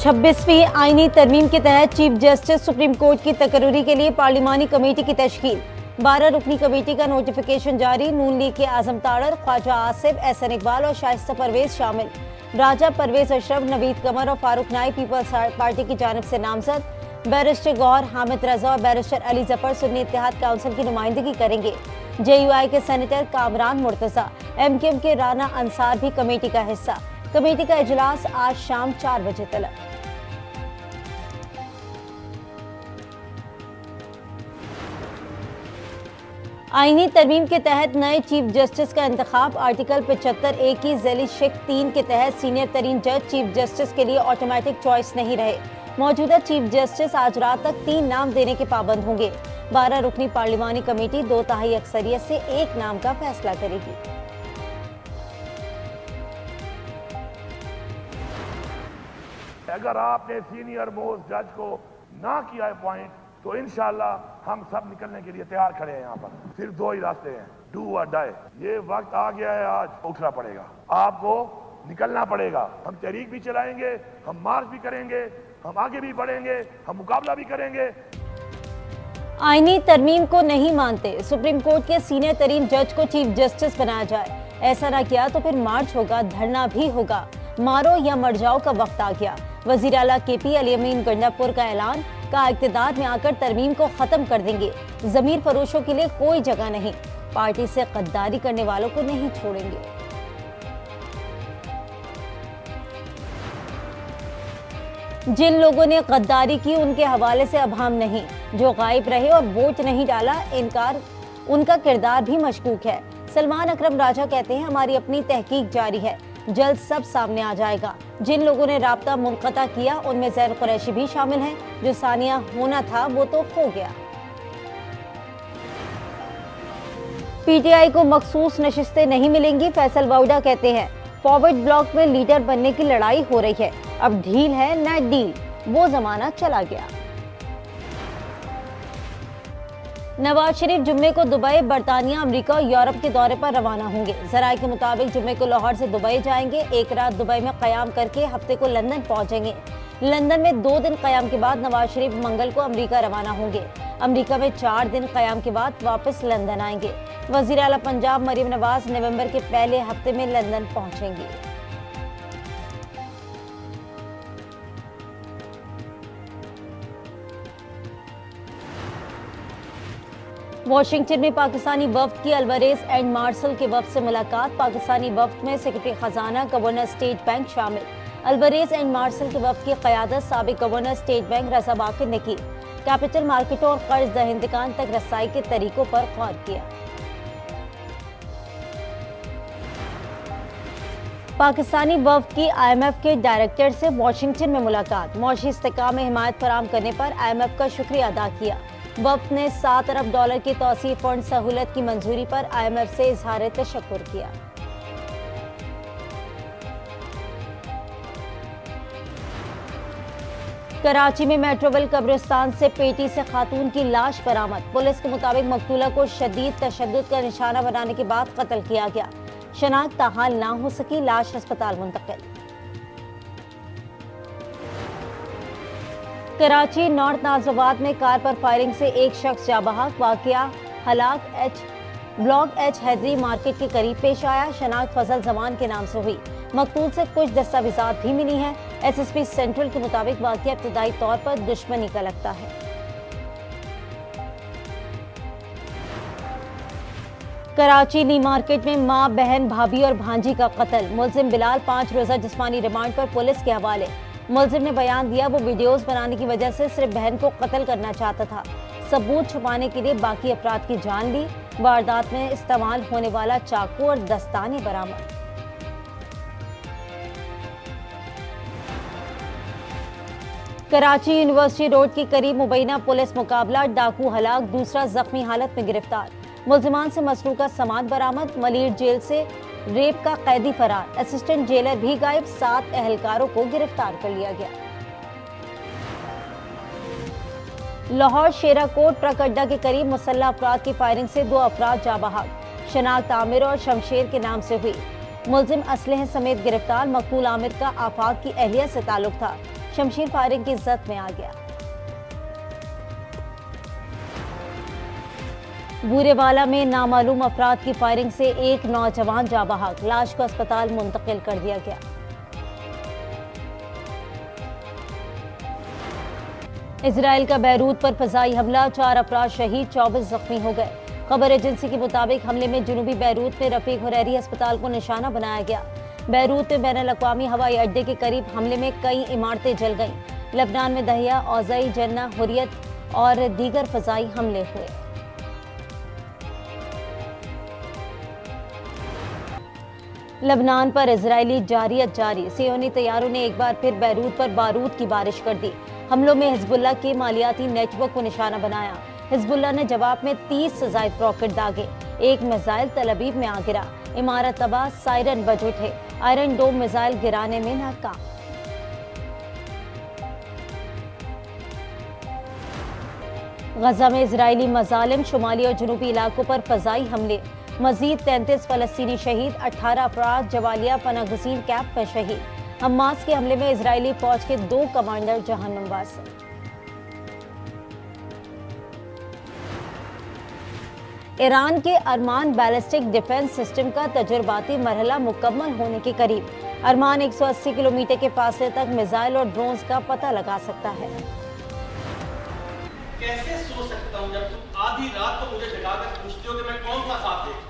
26वीं आईनी तरमीम के तहत चीफ जस्टिस सुप्रीम कोर्ट की तकर्री के लिए पार्लिमानी कमेटी की तश्कील। 12 रुकनी कमेटी का नोटिफिकेशन जारी। नून लीग के आजम ताड़र, ख्वाजा आसिफ, एहसन इकबाल और शाइस्ता परवेज शामिल। राजा परवेज अशरफ, नवीद कमर और फारूक नाई पीपल्स पार्टी की जानिब से नामजद। बैरिस्टर गौहर हामिद रजा और बैरिस्टर अली जफर सुन्नी इत्तेहाद काउंसिल की नुमाइंदगी करेंगे। JUI के सेनेटर कामरान मुर्तजा, MKM के राना अंसार भी कमेटी का हिस्सा। कमेटी का इजलास आज शाम 4 बजे तलक। आईनी तरमीम के तहत नए चीफ जस्टिस का इंतखाब। आर्टिकल 75A की ज़ैली शिक 3 के तहत सीनियर तरीन जज चीफ जस्टिस के लिए ऑटोमेटिक चॉइस नहीं रहे। मौजूदा चीफ जस्टिस आज रात तक 3 नाम देने के पाबंद होंगे। 12 रुकनी पार्लिमानी कमेटी 2/3 अक्सरियत से एक नाम का फैसला करेगी। अगर आपने सीनियर मोस्ट जज को ना किया अपॉइंट तो इंशाल्लाह हम सब निकलने के लिए तैयार खड़े हैं। यहाँ पर सिर्फ 2 ही रास्ते हैं, डू और डाई। ये वक्त आ गया है, आज उठना पड़ेगा, आपको निकलना पड़ेगा। हम तहरीक भी चलाएंगे, हम मार्च भी करेंगे, हम आगे भी बढ़ेंगे, हम मुकाबला भी करेंगे। आईनी तरमीम को नहीं मानते, सुप्रीम कोर्ट के सीनियर तरीन जज को चीफ जस्टिस बनाया जाए। ऐसा ना किया तो फिर मार्च होगा, धरना भी होगा। मारो या मर जाओ का वक्त आ गया। वजीर आला KP अली अमीन गंडापुर का ऐलान, का इक़्तिदार में आकर तरमीम को खत्म कर देंगे। जमीर फरोशों के लिए कोई जगह नहीं, पार्टी से गद्दारी करने वालों को नहीं छोड़ेंगे। जिन लोगों ने गद्दारी की उनके हवाले से अब हम नहीं, जो गायब रहे और वोट नहीं डाला, इनकार उनका किरदार भी मशकूक है। सलमान अकरम राजा कहते हैं, हमारी अपनी तहकीक जारी है, जल्द सब सामने आ जाएगा। जिन लोगों ने राब्ता मुनक़ता किया उनमें ज़ैन कुरैशी भी शामिल हैं। जो सानिया होना था वो तो हो गया। PTI को मखसूस नशिस्तें नहीं मिलेंगी, फैसल वाउडा कहते हैं। फॉरवर्ड ब्लॉक में लीडर बनने की लड़ाई हो रही है, अब ढील है न डील, वो जमाना चला गया। नवाज शरीफ जुम्मे को दुबई, बरतानिया, अमेरिका और यूरोप के दौरे पर रवाना होंगे। जराये के मुताबिक जुम्मे को लाहौर से दुबई जाएंगे, एक रात दुबई में क़याम करके हफ्ते को लंदन पहुंचेंगे। लंदन में 2 दिन क़याम के बाद नवाज शरीफ मंगल को अमेरिका रवाना होंगे। अमेरिका में 4 दिन क़याम के बाद वापस लंदन आएंगे। वज़ीर आला पंजाब मरीम नवाज नवंबर के पहले हफ्ते में लंदन पहुंचेंगी। वाशिंगटन में पाकिस्तानी वफ्द की अल्वरेज एंड मार्शल के वफ्द से मुलाकात। पाकिस्तानी वफ्द में सेक्रेटरी खजाना, गवर्नर स्टेट बैंक शामिल। अल्वरेज एंड मार्शल के वफ्द की क़यादत साबिक गवर्नर स्टेट बैंक रज़ा बाक़िर ने की। कैपिटल मार्केटों और कर्ज दहिंदगान तक रसाई के तरीकों पर गौर किया। पाकिस्तानी वफ्द की IMF के डायरेक्टर से वाशिंगटन में मुलाकात। मौशी इस्तेहकाम में हिमायत फराहम करने पर IMF का शुक्रिया अदा किया। वफ्द ने $7 अरब की तौसीफ़ फंड सहूलत की मंजूरी पर IMF से इजहार तशक्कुर किया। कराची में मेट्रोवेल कब्रिस्तान से पेटी से खातून की लाश बरामद। पुलिस के मुताबिक मकतूला को शदीद तशद्दुद का निशाना बनाने के बाद कत्ल किया गया। शनाख्त ताहाल ना हो सकी, लाश अस्पताल मुंतकिल। कराची नॉर्थ नाज़िबाद में कार पर फायरिंग से एक शख्स जाँ बहक। वाक़या ब्लॉक H हैदरी मार्केट के करीब पेश आया। शनाख्त फजल जमान के नाम से हुई। मकतूल से कुछ दस्तावेजात भी मिली हैं। SSP सेंट्रल के मुताबिक वाक़या इब्तदाई तौर पर दुश्मनी का लगता है। कराची नी मार्केट में मां, बहन, भाभी और भांजी का कत्ल। मुलजिम बिलाल 5 रोज़ा जिस्मानी रिमांड पर पुलिस के हवाले। मुलजिम ने बयान दिया, वो वीडियोस बनाने की वजह से सिर्फ बहन को कत्ल करना चाहता था। सबूत छुपाने के लिए बाकी अफराद की जान ली। वारदात में इस्तेमाल होने वाला चाकू और दस्ताने बरामद। कराची यूनिवर्सिटी रोड के करीब मुबैना पुलिस मुकाबला, डाकू हलाक, दूसरा जख्मी हालत में गिरफ्तार। मुल्जिमान से मसरूका सामान बरामद। मलीर जेल से रेप का कैदी फरार। असिस्टेंट जेलर भी गायब। 7 अहलकारों को गिरफ्तार कर लिया गया। लाहौर शेराकोट ट्रक अड्डा के करीब मुसल्लह अफराद की फायरिंग से 2 अफराद जाँ बहक। शनाख्त आमिर और शमशेर के नाम से हुई। मुलजिम असलहे समेत गिरफ्तार। मकतूल आमिर का आफाक की अहलिया से ताल्लुक था। शमशीर फायरिंग की जद में आ गया। बूरेवाला में नामालूम अफराद की फायरिंग से एक नौजवान जाँ बहक, लाश को अस्पताल मुंतकिल कर दिया गया। इजराइल का बैरूत पर फजाई हमला, 4 अफराद शहीद, 24 जख्मी हो गए। खबर एजेंसी के मुताबिक हमले में जुनूबी बैरूत में रफीक हुरैरी अस्पताल को निशाना बनाया गया। बैरूत में बैनुल अक़वामी हवाई अड्डे के करीब हमले में कई इमारतें जल गईं। लेबनान में दहिया, औज़ई, जन्ना, हुर्रियत और दीगर फजाई हमले हुए। लेबनान पर इजरायली जारियत जारी, सियोनी तैयारों ने एक बार फिर बैरूत पर बारूद की बारिश कर दी। हमलों में हिजबुल्लाह के मालियाती नेटवर्क को निशाना बनाया। हिजबुल्लाह ने जवाब में 30 से ज़ायद रॉकेट दागे। एक मिसाइल तल अवीव में आ गिरा, इमारत तबाह, सायरन बज उठे। आयरन डोम मिसाइल गिराने में नाकाम। गजा में इजरायली मजालिम, शुमाली और जनूबी इलाकों पर फजाई हमले, मजीद 33 फलस्तीनी शहीद, 18 अफराद जवालिया पनागजीन कैंप में शहीद। हमास के हमले में इजरायली फौज के 2 कमांडर जहन्नुमवास। ईरान के अरमान बैलिस्टिक डिफेंस सिस्टम का तजुर्बाती मरहला मुकम्मल होने के करीब। अरमान 180 किलोमीटर के फासले तक मिसाइल और ड्रोन्स का पता लगा सकता है। कैसे सो सकता हूँ जब तुम आधी रात को मुझे जगाकर पूछते हो कि मैं कौन सा ख्वाब देखूं?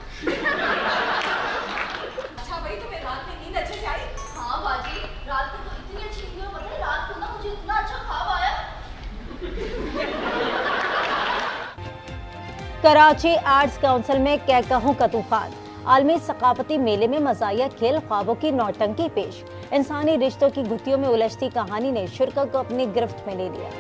अच्छा भाई, तुम्हें रात में नींद अच्छे से आई? हाँ बाजी, रात को तो इतनी अच्छी नींद पता है, रात को ना मुझे इतना अच्छा ख्वाब आया। कराची आर्ट्स काउंसिल में कहकहों का तूफान, आलमी सकाफती मेले में मज़ाहिया खेल, ख्वाबों की नौटंकी पेश। इंसानी रिश्तों की घुत्तियों में उलझती कहानी ने शुरा को अपनी गिरफ्त में ले लिया।